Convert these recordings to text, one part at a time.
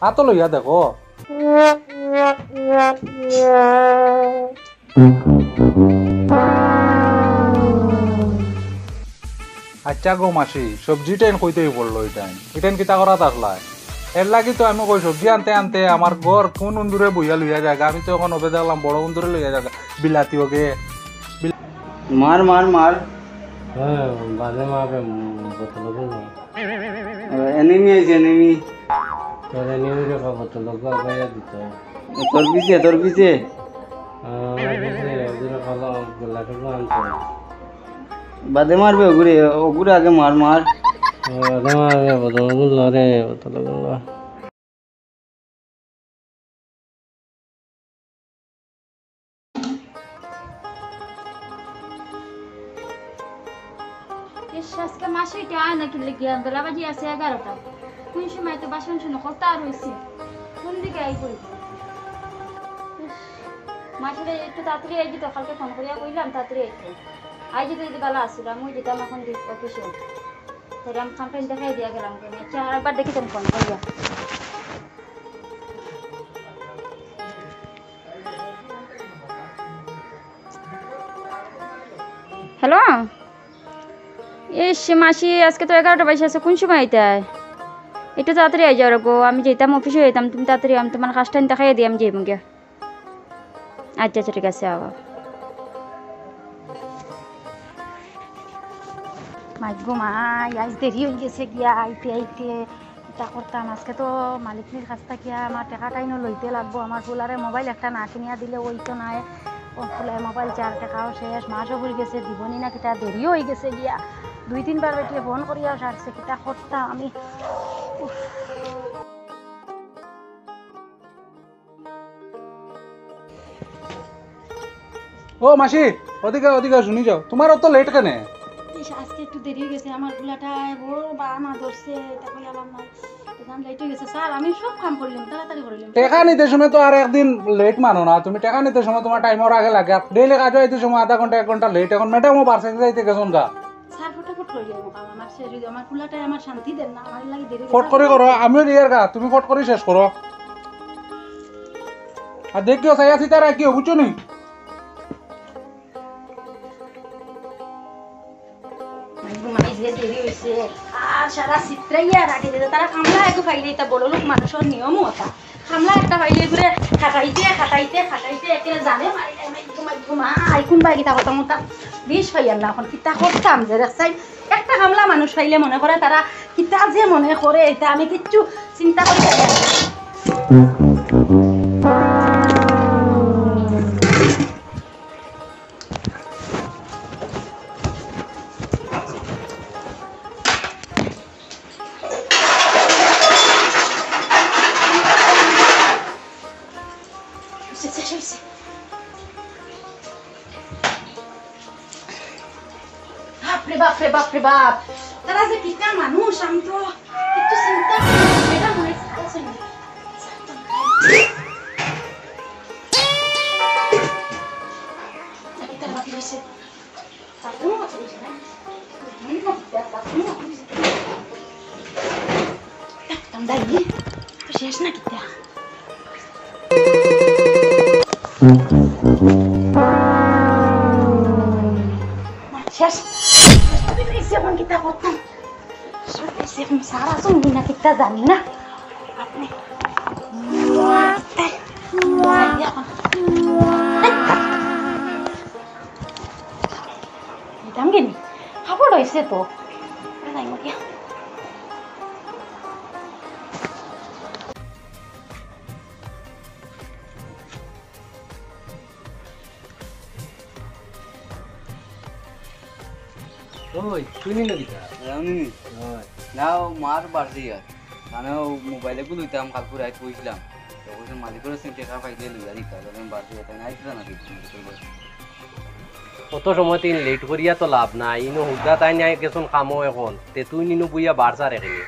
হাতো লইয়া দেখো আচ্ছা গো মাসি সবজিটাই কইতেই পড়লো এটাই কিতা করা আসলা এর লাগি তো আমি কই সবজি আনতে আনতে আমার ঘর কোন বন্ধুরে বইয়া লইয়া জায়গা আমি তো এখন ওবে দেখলাম বড় বন্ধুরে লইয়া জায়গা বিলাতি ওকে মার মার মার হ্যাঁ বাদে মাকে বোতল এনিমি আছে এনিমি তোর এনিমি রে বোতল গায়া দিত তোর পিছে ওদের খালা গোলাটা আনছে বাদে মারবে ওগুরে আগে মার মার বাদে মাকে বোতল গুলো রে বোতল গুলো আজকে মাসে এটা আয় নাকি গিয়া বেলা বাজি আছে 11টা কোন সময় তো বাসন শুনে কত আর হয়েছে কোন দিকে আই করি মাসে একটু তাড়াতাড়ি আই দিত কালকে ফোন করিয়া কইলাম তাড়াতাড়ি আইতে আই যদি বেলা আসছিল আমি যেতাম এখন অফিসে তাহলে আমি খামটাই দেখাই দিয়া গেলাম আচ্ছা আর একবার দেখিতাম ফোন করিয়া হ্যালো ইস মাসি আজকে তো 11টা বাজে আছে কোন সময় আইতাই একটু তাড়াতাড়ি আই যাও গো আমি যেতাম অফিসে যেতাম তুমি তাড়াতাড়ি আমি তোমার কাজটা দেখাই দিই আমি যাইব গিয়া আচ্ছা আচ্ছা ঠিক আছে আবার মাইগো মাই আজ দেরি হয়ে গেছে গিয়া আইতে আইতে এটা করতাম আজকে তো মালিকনির কাছ থেকে আমার টাকাটাইনও লইতে লাগবো আমার ফুলারে মোবাইল একটা না কিনিয়া দিলে ওই তো নাই ফুলার মোবাইল 4 টাকাও শেষ মাসও পড়ে গেছে দিবনি না কিটা দেরিও হয়ে গেছে গিয়া 2-3 বার বেটিয়ে ফোন করিয়া সারছে কিটা করতাম আমি ও মাসি ওদিকে ওদিকে শুনি যাও তোমার অত লেট কেন আজকে একটু দেরি হয়ে গেছে আমার ফুলাটা বড় বানা ধরছে তাকে আমার না একদম লেট হয়ে গেছে স্যার আমি সব কাম করলাম তাড়াতাড়ি করলাম টাকা নিতে সময় তো আর একদিন লেট মানো না তুমি টাকা নিতে সময় তোমার টাইমের আগে লাগে ডেইলি কাজ হইতে সময় আধা ঘন্টা 1 ঘন্টা লেট এখন ম্যাডামও বারসে যাইতে গেছন গা স্যার ফটাফট করে দিও আমার শরীর আমার ফুলাটা আমার শান্তি দেন না আমার লাগি দেরি ফট করে করো আমিও দিয়ার গা তুমি ফট করে শেষ করো আর দেখিও সাইয়া সিতারা কি বুঝছো নি দেরি হয়েছে আর সারা চিত্রাইয়া রাখি দিতে তারা খামলা একটু খাইলে এটা বড় লোক মানুষের নিয়ম ওটা খামলা একটা খাইলে ঘুরে খাটাইতে একেবারে জানে আইকুন বাই কিতা কথা মতা বিষ পাইয়ার না এখন কিতা করতাম যে দেখছাই একটা খামলা মানুষ পাইলে মনে করে তারা কিতা যে মনে করে এটা আমি কিচ্ছু চিন্তা করি বাপরে বাপ তারা যে কিতা মানুষ আমি তো একটু চিন্তা এটা মনে আছে না এটা বাকি আছে তারপর তো শেষ না কিতা শেষ এখন কিতা করতাম এখন সারা শুনবি না কিতা জানি না আপনি দাম গেনি খাবার হয়েছে তো ওই তুই নি নাকি নাও মার বাড়ছি আর আমি মোবাইলে গুলো লইতাম কালকে রাত বইছিলাম তখন মালিকের টাকা পাইলে লইয়া দিতাম আমি বাড়ছি আইছিল না কত সময় তিন লেট করিয়া তো লাভ নাই ইনো হুদা তাই নাই গেছন কামো এখন তে তুই নিনু বুইয়া বাড়ছার এখানে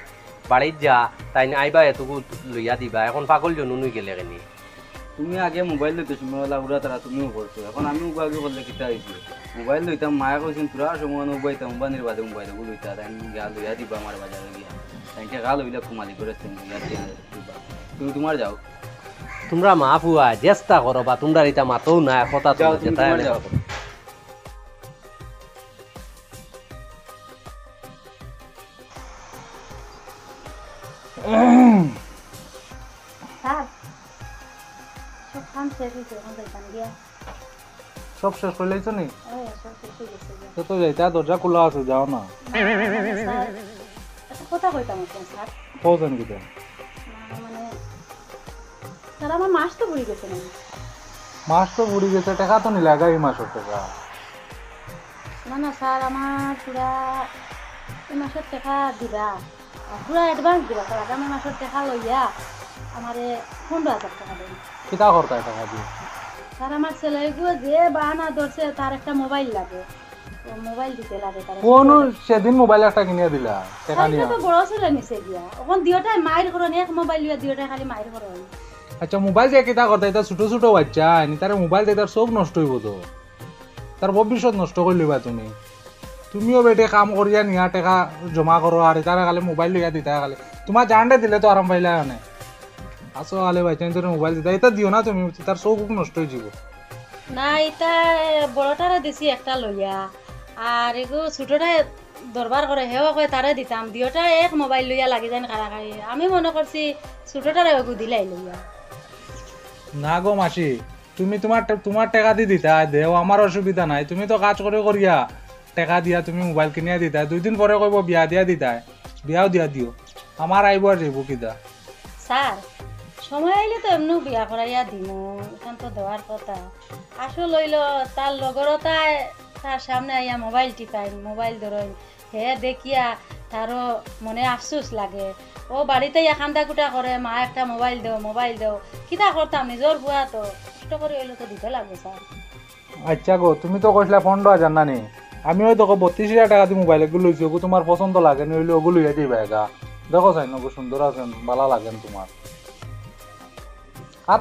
বাড়িত যা তাই আইবা এতটুকু লইয়া দিবা এখন পাগল জনু নুই গেলে এখানে তুমি আগে মোবাইল লইতে সময় লাগুরা তারা তুমিও করছো এখন আমিও আগে করলে কিতা হয়েছে মোবাইল লইতাম মায়া কইছেন পুরা সময় উবাইতাম উবানির বাদে মোবাইল লইতা তাই গা লইয়া দিবা আমার বাজারে গিয়া তাই গা লইলে কুমালি করেছেন তুমি তোমার যাও তোমরা মা ফুয়া চেষ্টা করো বা তোমরা এটা মাতও না কথা তো যাও, তুমি যেটা তোমার এনে যাও। করো। স্যার সব কাম শেষ হয়েছে এখন যাইতাম গিয়া সব শেষ করে লাইছো নি সব শেষ হয়ে গেছে গিয়া। তো যাইতা দরজা খোলা আছে যাও না স্যার একটা কথা কইতাম আপনার স্যার কৌছেন কিতা মানে স্যার আমার মাস তো বুড়ি গেছে না মাস তো বুড়ি গেছে টাকা তো নিলে আগামী মাসের টাকা না না স্যার আমার পুরা এই মাসের টাকা দিবা পুরা অ্যাডভান্স দিবা স্যার আগামী মাসের টাকা লইয়া আমারে 15,000 টাকা দেন কিতা করতায় টাকা দিয়ে স্যার আমার ছেলেগুলো যে বাহানা ধরছে তার একটা মোবাইল লাগে তো মোবাইল দিতে লাগে তার কোন সেদিন মোবাইল একটা কিনে দিলা টাকা নিয়ে তো বড় ছেলে নিছে গিয়া এখন দিওটাই মায়ের করন এক মোবাইল লিয়া দিওটাই খালি মায়ের করন আচ্ছা মোবাইল দিয়ে কিতা করতে এটা ছোট ছোট বাচ্চা নি তার মোবাইল দিয়ে তার চোখ নষ্ট হইব তো তার ভবিষ্যৎ নষ্ট করে লিবা তুমিও বেটে কাম করিয়া নিয়া টাকা জমা করো আর তারা খালি মোবাইল লইয়া দিতা খালি তোমার জানতে দিলে তো আরাম পাইলা মানে আসো খালি বাচ্চা তোর মোবাইল দিতা এটা দিও না তুমি তার চোখ নষ্ট হয়ে যাব না এটা বড়টারে দিছি একটা লইয়া আর এগো ছোটটা দরবার করে হেও কয় তারে দিতাম দিওটা এক মোবাইল লইয়া লাগি যান কারাকারি আমি মনে করছি ছোটটারে এগো দিলাই লইয়া না গো মাসি তুমি তোমার টাকা দি দিতা দেও আমার অসুবিধা নাই তুমি তো কাজ করে করিয়া টাকা দিয়া তুমি মোবাইল কিনিয়া দিতা 2 দিন পরে কইব বিয়া দিয়া দিতা বিয়াও দিয়া দিও আমার আইব আর যাইব কিতা স্যার সময় আইলে তো এমনি বিয়া করাইয়া দিম এখন তো দেওয়ার কথা আসো লইল তার লগরও তার সামনে আইয়া মোবাইল টিপাই মোবাইল ধরই হে দেখিয়া তারও মনে আফসোস লাগে ও বাড়িতে খান্দা কুটা করে মা একটা মোবাইল দেও কিতা করতাম নিজর বুয়া তো কষ্ট করে হইলে তো দিতে লাগবে স্যার আচ্ছা গো তুমি তো কইলা 15,000 না নি আমি ওই তো 32,000 টাকা দিয়ে মোবাইল এগুলো লইছি ওগো তোমার পছন্দ লাগে নইলে ওগুলো লইয়া দিবা একা দেখো চাই নগো সুন্দর আছেন ভালো লাগেন তোমার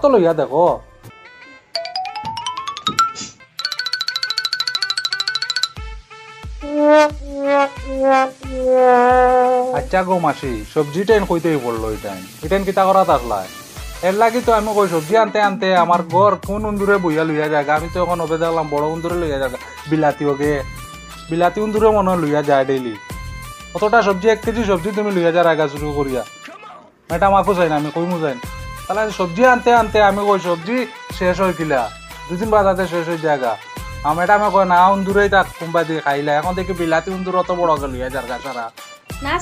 তো লইয়া দেখো আচ্ছা গো মাসি সবজিটাইন কইতেই পড়লো এটাইন কিতা করা থাকলাই এর লাগি তো আমি কই সবজি আনতে আনতে আমার ঘর কোন উন্দুরে বইয়া লইয়া যায় আমি তো এখন ওবে দেখলাম বড় উন্দুরে লইয়া যায় বিলাতি ওগে বিলাতি উন্দুরে মনে হয় লইয়া যায় ডেইলি কতটা সবজি 1 কেজি সবজি তুমি লইয়া যার আগা শুরু করিয়া এটা মাফু চাই না আমি কইমু যাই তাহলে সবজি আনতে আনতে আমি কই সবজি শেষ হয়ে গিলা 2 দিন বাজাতে শেষ হয়ে জায়গা আমি এটা আমি কই না উন্দুরেই তাক কুম্বা দিয়ে খাইলা এখন দেখি বিলাতি উন্দুর অত বড় গেল লইয়া যার গাছারা না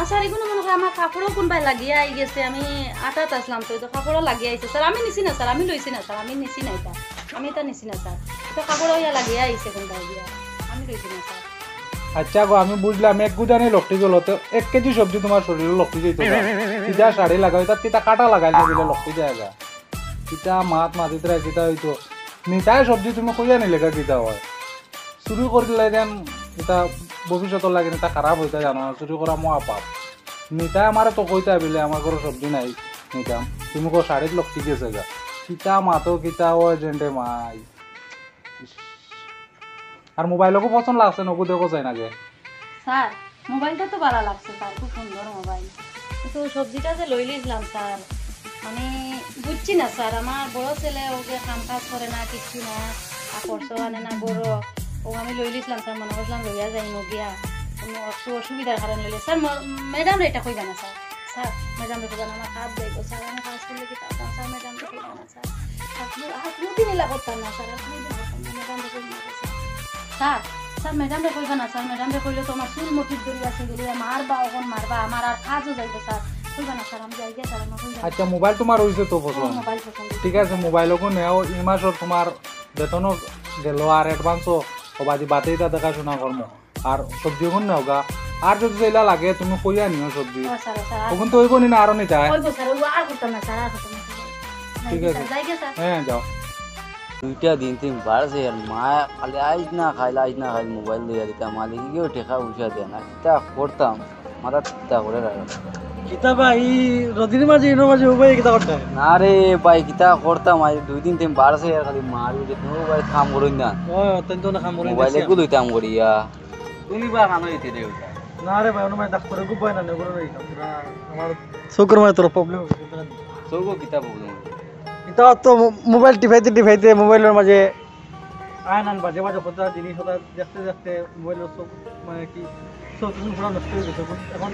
স্যার এগুলো মনে হয় আমার কাপড়ও কোনবাই লাগিয়ে আই গেছে আমি আটাত আসলাম তো কাপড়ও লাগিয়ে আইছে স্যার আমি নিছি না স্যার আমি লইছি না স্যার আমি নিছি না এটা আমি এটা নিছি না স্যার তো কাপড়ও ইয়া লাগিয়ে আইছে কোনবাই দিয়া আমি লইছি না স্যার আচ্ছা গো আমি বুঝলাম 1 গুদানি লক্ষ্টি গেল তো 1 কেজি সবজি তোমার শরীরে লক্ষ্টি যাইতো কিটা শাড়ি লাগাই তার কিটা কাটা লাগাইলে দিলে লক্ষ্টি জায়গা কিটা মাতিতরা কিটা হইতো নিতাই সবজি তুমি কইয়া নিলে কিটা হয় শুরু করিলে দেন এটা ভবিষ্যতের লাগে নিতা খারাপ হইতা জানো চুরি করা মহা পাপ নিতাই আমার তো কইতা বিলে আমার ঘরে সবজি নাই নিতাম তুমি কো শাড়ির লক্ষ্টি গেছে গা কিটা মাতো কিটা ও এজেন্টে মাই আর মোবাইলও পছন্দ লাগছে নকু দেখো চাই নাগে স্যার মোবাইলটা তো ভালো লাগছে স্যার খুব সুন্দর মোবাইল কিন্তু সবজিটা যে লই লিছিলাম স্যার মানে বুঝছি না স্যার আমার বড় ছেলে ওকে কাম কাজ করে না কিছু না আর খরচ আনে না বড় ও আমি লই লিছিলাম স্যার মনে করছিলাম লইয়া যাই নগিয়া কোনো একটু অসুবিধার কারণে লইলে স্যার ম্যাডাম এটা কইবা না স্যার স্যার ম্যাডাম কইবা না আমার কাজ যাইব স্যার আমি কাজ করলে কি তাও স্যার ম্যাডাম কইবা না স্যার আর কোনোদিন এলা করতাম না স্যার আর কোনোদিন করতাম না ম্যাডাম কইবা না স্যার স্যার ম্যাডাম কইবা না স্যার ম্যাডাম কইলে তো আমার চুল মোটিভ ধরি আছে গেলে মারবা ওখন মারবা আমার আর কাজও যাইব স্যার কইবা না স্যার আমি যাই গিয়া স্যার আমার কইবা আচ্ছা মোবাইল তোমার হইছে তো পছন্দ মোবাইল পছন্দ ঠিক আছে মোবাইলও নেও এই মাসের তোমার বেতনও গেল আর অ্যাডভান্সও বাজি বাতেই তা দেখাশোনা করম আর সবজি এখন নেও গা আর যদি যেটা লাগে তুমি কইয়া নিও সবজি স্যার স্যার তখন তো হইব নি না আরো নিতে কইব স্যার ও আর করতাম না স্যার আর করতাম না ঠিক আছে যাই গিয়া স্যার হ্যাঁ যাও 2টা দিন তিন বাড়ছে আর মা খালি আইজ না খাইলে মোবাইল দিয়ে দিতাম মালিক গিয়েও টেকা উঠা দেয় না কিতা করতাম মাথা চিন্তা করে কিতা ভাই রদিনের মাঝে ইনোর মাঝে উপায় কিতা করতে হয় না রে ভাই কিতা করতাম আজ 2 দিন তিন বাড়ছে আর খালি মারি যে তুমি ভাই কাম করুন না অত্যন্ত না কাম করে মোবাইলে গুলো দিতাম করিয়া তুমি বা কানো হইতে রে না রে ভাই অনুমায় ডাক্তারে খুব ভয় না নেবো রে আমার চোখের মানে তোর প্রবলেম চৌকো কিতা প্রবলেম এটা তো মোবাইল টিপাইতে মোবাইলের মাঝে আয়ন আন বাজে বাজে কথা জিনিস হতা দেখতে দেখতে মোবাইলের চোখ মানে কি চোখ পুরো নষ্ট হয়ে গেছে এখন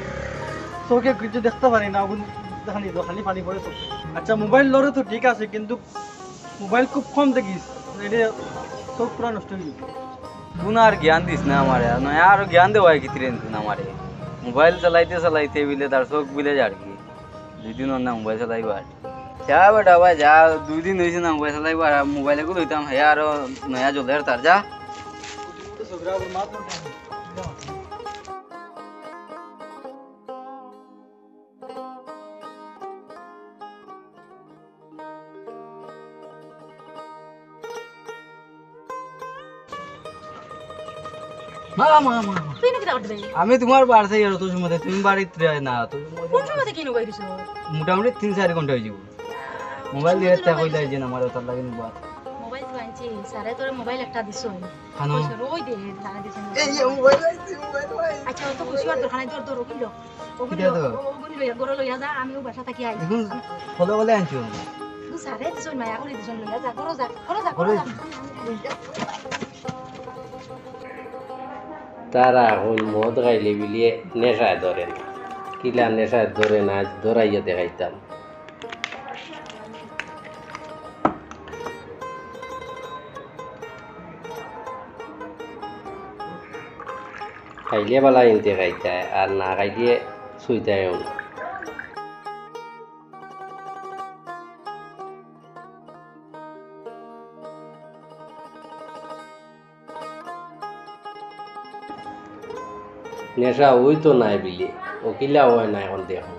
চোখে কিছু দেখতে পারি না এখন দেখানি তো খালি পানি পড়ে চোখ। আচ্ছা মোবাইল লড়ে তো ঠিক আছে কিন্তু মোবাইল খুব কম দেখিস এটা চোখ পুরো নষ্ট হয়ে গেছে। তুই আর জ্ঞান দিস না আমারে নয় আর জ্ঞান দেওয়া কি তিরেন তুই আমারে মোবাইল চালাইতে বিলে তার চোখ বিলে যার কি 2 দিন না মোবাইল চালাইবার যা বেটা ভাই যা 2 দিন হয়েছে না মোবাইল চালাইবার মোবাইলে গুলো হইতাম হ্যাঁ আরো নয়া জলের তার যা তুই নাকি করতে যাই আমি তোমার বাড়ছে আর তোর সময় তুমি বাড়িতে না তুমি কোন সময় কি নগাই দিছো মোটামুটি 3-4 ঘন্টা হয়ে যাব মোবাইল দিয়ে তা কইলা যে আমার তার লাগে নি বাত মোবাইল তো আনছি সারে তোর মোবাইল একটা দিছো খানো রই দে সারা দিছো এই মোবাইল আইছি মোবাইল ভাই আচ্ছা তো খুশি আর দোকানে তোর রকিল কিটা তো? ওগুলি লইয়া গরো লইয়া যা আমিও বাসা থাকি আই এখন ফলো বলে আনছো তুই সারে দিছো মায়া করে দিছো লইয়া যা করো যা তারা এখন মদ খাইলে বিলিয়ে নেশায় ধরে না কিলা নেশায় ধরে না আজ ধরাইয়া দেখাইতাম খাইলে বালা ইনতে খাইতায় আর না খাইলে শুইতায় না নেশা ওই তো নাই বিলি ও কিলা হয় না এখন দেখো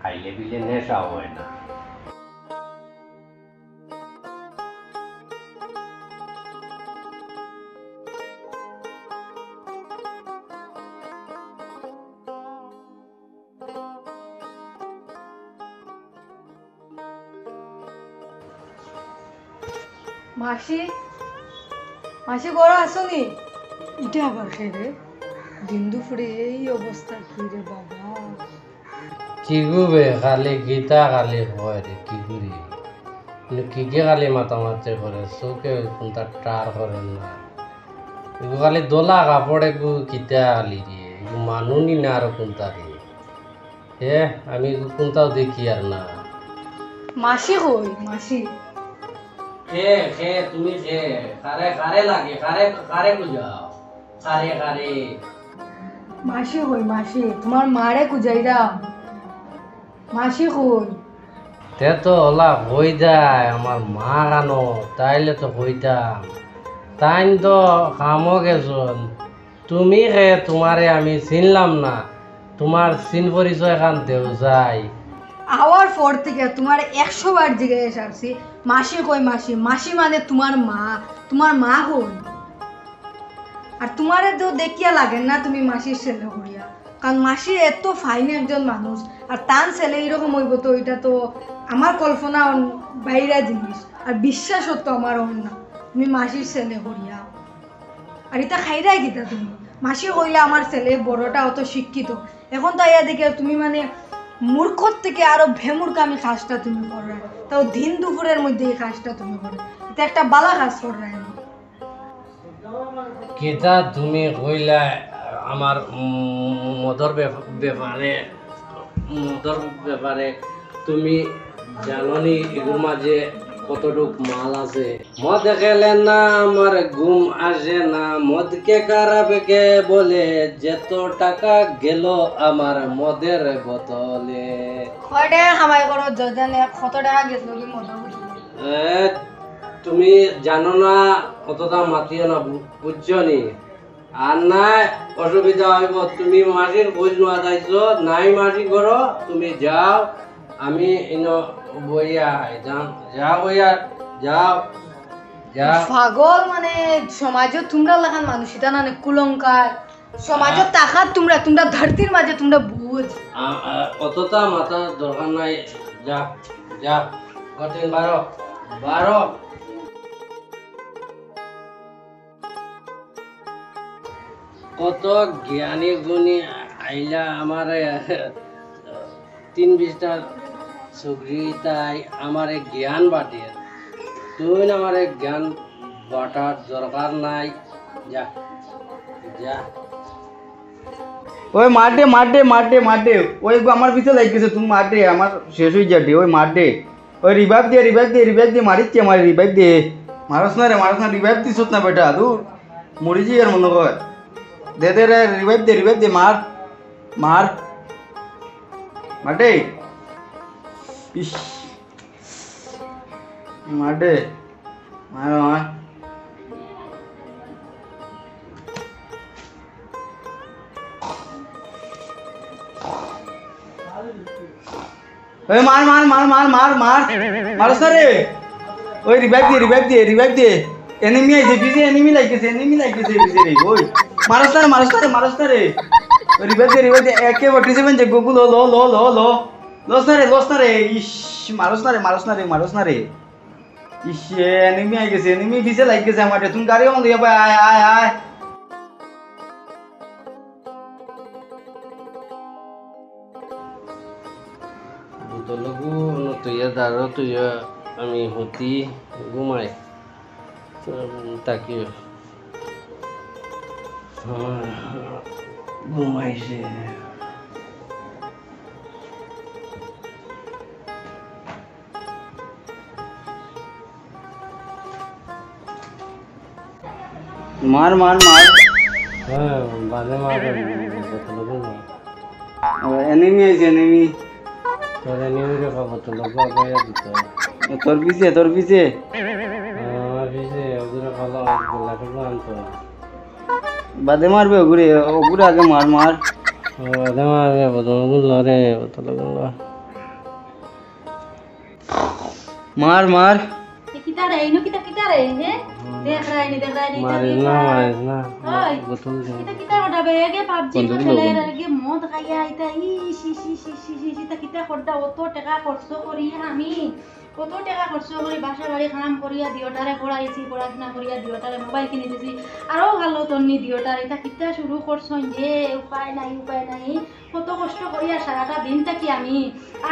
খাইলে বিলে নেশা হয় না মাসি মাসি বড় আসনি এটা আবার খেয়ে দিন দুপুরে এই অবস্থা কি রে বাবা কি গুবে খালি গীতা খালি হয় রে কি করি কি খালি মাথা মারতে করে চোখে কোনটা টার করে না এগু খালি দোলা কাপড়ে গু কিতা খালি দিয়ে এগু মানুনি না আর কোনটা রে হে আমি কোনটাও দেখি আর না মাসি কই মাসি খে খে তুমি খে কারে কারে লাগে কারে কারে বুঝাও কারে কারে মাসি কই মাসি তোমার মারে কুজাইরা মাসি কই তে তো ওলা হই যায় আমার মা কানো তাইলে তো হইতাম তাইন তো কামো গেছন তুমি খে তোমারে আমি চিনলাম না তোমার চিন পরিচয় খান দেও যাই আওয়ার পর থেকে তোমার 100 বার জিজ্ঞেস আসছি মাসি কই মাসি মাসি মানে তোমার মা হই আর তোমারে তো দেখিয়া লাগে না তুমি মাসির ছেলে করিয়া কারণ মাসি এত ফাইন একজন মানুষ আর তার ছেলে এরকম হইব তো এটা তো আমার কল্পনা বাইরা জিনিস আর বিশ্বাস তো আমার না তুমি মাসির ছেলে করিয়া আর এটা খাইরাই গীতা তুমি মাসি কইলে আমার ছেলে বড়টা অত শিক্ষিত এখন তো ইয়া দেখে তুমি মানে মূর্খর থেকে আরো ভেমুরকামি কাজটা তুমি করো তাও দিন দুপুরের মধ্যে এই কাজটা তুমি করো এটা একটা বালা কাজ করো না কেতা তুমি কইলা আমার মদর ব্যাপারে তুমি জাননি এগুর মাঝে কতটুক মাল আছে মদ খেলে না আমার ঘুম আসে না মদকে খারাপকে বলে যত টাকা গেল আমার মদের বোতলে কয় টাকা কামাই করো জানে কত টাকা গেছিল কি মজা তুমি জানো না অতটা মাতিও না বুঝছো নি আর নাই অসুবিধা হইব তুমি মাসির খোঁজ নোয়া যাইছো নাই মাসি করো তুমি যাও আমি ইনো বইয়া যাও বইয়া যাও যাও পাগল মানে সমাজত তোমরা লাগান মানুষ এটা না কুলঙ্কার সমাজত তাকাত তোমরা ধরতির মাঝে তোমরা বুঝ অতটা মাথা দরকার নাই যা যা কতদিন 12 কত জ্ঞানী গুণী আইলা আমার 3-20টার সুগ্রী তাই আমার জ্ঞান বাটিয়ে তুই আমার জ্ঞান বাটার দরকার নাই যা যা ওই মাঠে মাঠে মাঠে মাঠে ওই আমার পিছনে লাগতেছে তুমি মাঠে আমার শেষ হয়ে যাবে ওই মাঠে ওই রিভাইভ দিয়ে মারিচ্ছে আমার রিভাইভ দিয়ে মারস না রিভাইভ দিস না বেটা দূর মরিছি আর মনে কর দে রে রিভাইভ দে মার মার মাঠে ইস মাঠে মার মার মার মার মার মার মার মার মারস রে ওই রিভাইভ দে এনিমি আইছে বিজে এনিমি লাগতেছে বিজে রে ওই মারস না রে ওই রিভাইভ দে একে 47 যে গুগল লস না রে ইস মারস না রে ইস এনিমি আই গেছে এনিমি বিজে লাগতেছে আমারে তুমি গাড়ি অন দিয়া ভাই আয় বুতলগু তুই দাঁড়ো তুই আমি হতি ঘুমাই তাকে ঘুমাইছে মার হ্যাঁ বাজে মারে বুতলগু এনিমি আইছে এনিমি তোর নিউরে খাবো তো লোক আগাইয়া দিতে তোর পিছে আমার পিছে ওগুলো ভালো গোলাগুলো আনতো বাদে মারবে ওগুরে আগে মার বাদে মারবে বদলগুলো রে বদলগুলো মার কিতা রে ইনো কিতা রে হে দেখ রাইনি মারিস না ওই বোতল দে কিতা হটা বেগে পাবজি খেলে রে মদ খাইয়া আইতা তা কিতা করতা অত টাকা খরচ করি আমি কত টাকা খরচ করি বাসা বাড়ি কাম করিয়া দিওটারে পড়াইছি পড়াশোনা করিয়া দিওটারে মোবাইল কিনে দিছি আরো ভালো তন্নি দিওটারে এটা কিতা শুরু করছন যে উপায় নাই কত কষ্ট করিয়া সারাটা দিন থাকি আমি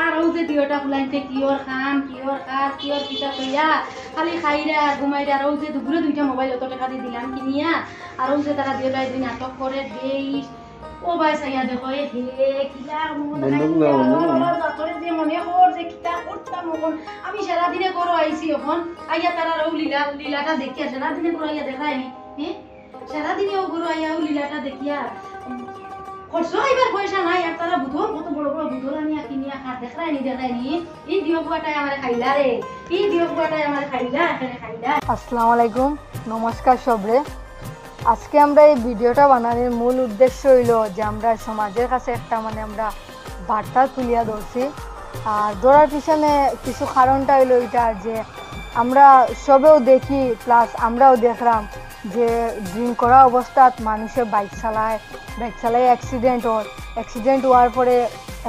আর ও যে দিওটা ফুলাইতে কিয়র খাম কিয়র কাজ কিয়র কিতা কইয়া খালি খাইরা ঘুমাইরা আর ও যে দুপুরে 2টা মোবাইল অত টাকা দিয়ে দিলাম কিনিয়া আর ও যে তারা দিওটাই দিন নাটক করে দেইস ও ভাই সাইয়া দেখো হে কিলা যে মনে কর যে কিতা করতাম এখন আমি সারাদিনে করো আইছি এখন আইয়া তারা ও লীলাটা দেখিয়া সারাদিনে করো আইয়া দেখায়নি হ্যাঁ সারাদিনে ও করো আইয়া ও লীলাটা দেখিয়া করছো এবার পয়সা নাই আর তারা বুধর কত বড় বুধর আনিয়া কিনিয়া খাট দেখায়নি এই দিয়গুয়াটাই আমার খাইলা রে এখানে খাইলা। আসসালামু আলাইকুম, নমস্কার সবরে। আজকে আমরা এই ভিডিওটা বানানোর মূল উদ্দেশ্য হইল যে আমরা সমাজের কাছে একটা আমরা বার্তা তুলিয়া ধরছি। আর ধরার পিছনে কিছু কারণটা হইলো এটা যে আমরা সবেও দেখি, প্লাস আমরাও দেখলাম যে ড্রিঙ্ক করা অবস্থাত মানুষে বাইক চালায় অ্যাক্সিডেন্ট হওয়ার পরে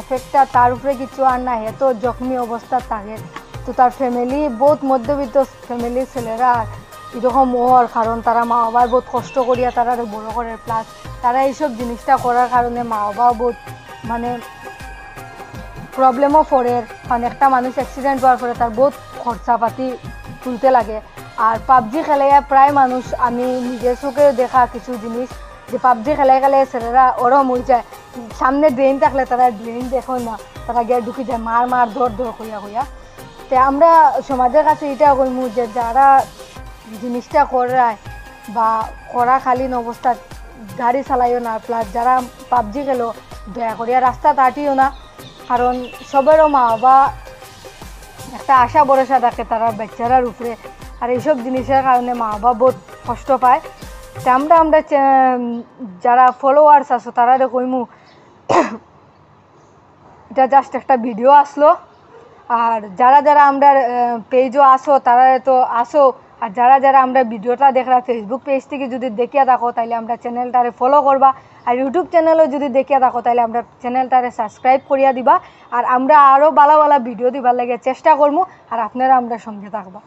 এফেক্টটা তার উপরে কিছু আর না, এত জখমি অবস্থা থাকে। তো তার ফ্যামিলি বহুত মধ্যবিত্ত ফ্যামিলির ছেলেরা এরকম হওয়ার কারণ তারা মা বাবার বহুত কষ্ট করিয়া তারা বড় করে, প্লাস তারা এইসব জিনিসটা করার কারণে মা বাবা বহুত প্রবলেমও পড়ে। কারণ একটা মানুষ অ্যাক্সিডেন্ট হওয়ার পরে তার বহুত খরচাপাতি তুলতে লাগে। আর পাবজি খেলাইয়া প্রায় মানুষ, আমি নিজের চোখে দেখা কিছু জিনিস যে পাবজি খেলাই ছেলেরা ওরম হয়ে যায়, সামনে ড্রেন থাকলে তারা ড্রেন দেখো না, তারা গিয়ে ঢুকে যায় মার দর কইয়া। তো আমরা সমাজের কাছে এটা কইমু যে যারা জিনিসটা করায় বা করাকালীন অবস্থা গাড়ি চালাইও না, প্লাস যারা পাবজি খেলো দয়া করিয়া রাস্তা কাটিও না। কারণ সবেরও মা বাবা একটা আশা ভরসা থাকে তারা বাচ্চারার উপরে, আর এইসব জিনিসের কারণে মা বাবা বহুত কষ্ট পায়। তো আমরা যারা ফলোয়ার্স আছো তারা কইমু এটা জাস্ট একটা ভিডিও আসলো, আর যারা যারা আমরা পেজও আসো তারা তো আসো, আর যারা যারা আমরা ভিডিওটা দেখরা ফেসবুক পেজ থেকে যদি দেখিয়া থাকো তাহলে আমরা চ্যানেলটারে ফলো করবা, আর ইউটিউব চ্যানেলও যদি দেখিয়া থাকো তাহলে আমরা চ্যানেলটারে সাবস্ক্রাইব করিয়া দিবা। আর আমরা আরও ভালো ভালো ভিডিও দিবার লাগে চেষ্টা করবো, আর আপনারা আমরা সঙ্গে থাকবা।